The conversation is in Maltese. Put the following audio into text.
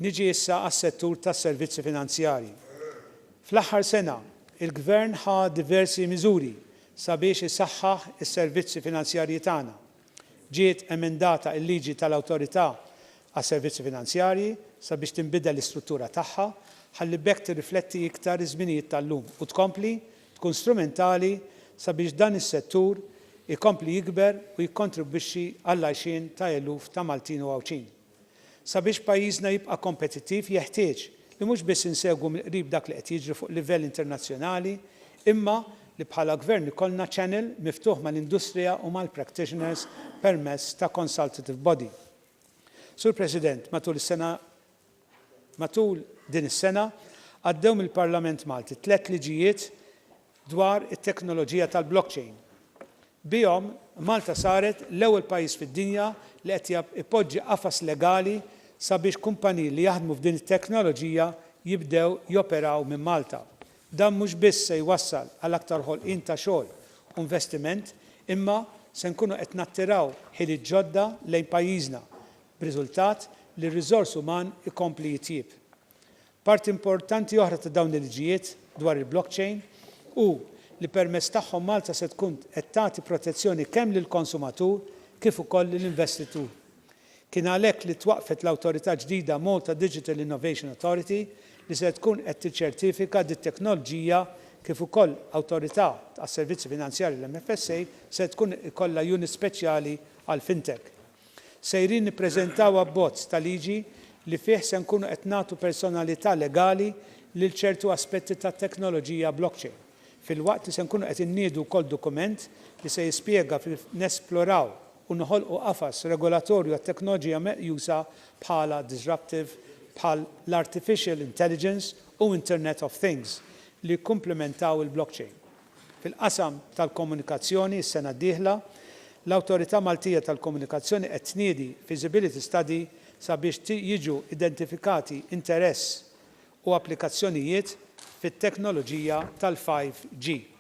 Niġi issa għas-settur tas-servizzi finanzjarji. Fl-aħħar sena, il-Gvern ħa diversi miżuri sabiex isaħħaħ is-servizzi finanzjarji tagħna. Ġiet emendata l-liġi tal-Awtorità għas-Servizzi Finanzjarji sabiex tinbidel l-istruttura tagħha ħalli bekk tirrifletti iktar iż-żminijiet tal-lum u tkompli tkun strumentali sabiex dan is-settur ikompli jikber u jikkontribwixxi għall-għajxien ta' eluf ta' Maltin u Għawċin. Sabiex pajjiżna jibqa' kompetittiv jeħtieġ li mhux biss insegwu mill-qrib dak li qed jiġri fuq livell internazzjonali, imma li bħala Gvern ikollna channel miftuħ mal-industrija u mal-practitioners permezz ta' consultative body. Sur President, matul din is-sena għaddew mill-Parlament Malti 3 liġijiet dwar it-teknoloġija tal-blockchain. Bihom Malta saret l-ewwel pajjiż fid-dinja li qed ipoġġi qafas legali sabiex kumpaniji li jaħdmu f'din it-teknoloġija jibdew joperaw minn Malta. Dan mhux biss se jwassal għal aktar ħolqien ta' xogħol u investiment, imma se nkunu qed nattiraw ħiliet ġodda lejn pajjiżna b'riżultat li r-riżors uman ikompli jitjieb. Parti importanti oħra ta' dawn il-liġijiet dwar il-blockchain u li permezz tagħhom Malta se tkun qed tagħti protezzjoni kemm lill-konsumatur kif ukoll lill-investitur. Kien għalhekk li twaqfet l-awtorità ġdida Malta Digital Innovation Authority li se tkun qed tiċċertifika dit-teknoloġija kif ukoll awtorità għas-servizzi finanzjarji l-MFSA se tkun ikollha unit speċjali għal fintech. Sejrin nippreżentaw abbozz ta' liġi li fih se nkunu qed nagħtu personalità legali lil ċertu aspetti tat-teknoloġija blockchain. Fil-waqt li se nkunu qed inniedu wkoll dokument li se jispjega nesploraw u noħolqu qafas regolatorju għat-teknoloġija meqjusa bħala disruptive, bħal l-artificial intelligence u Internet of Things li komplementaw il-blockchain. Fil-qasam tal-komunikazzjoni s-sena d-dieħla, l-Awtorità Maltija tal-Komunikazzjoni qed tniedi feasibility study sabiex jiġu identifikati interess u applikazzjonijiet fit-teknoloġija tal-5G.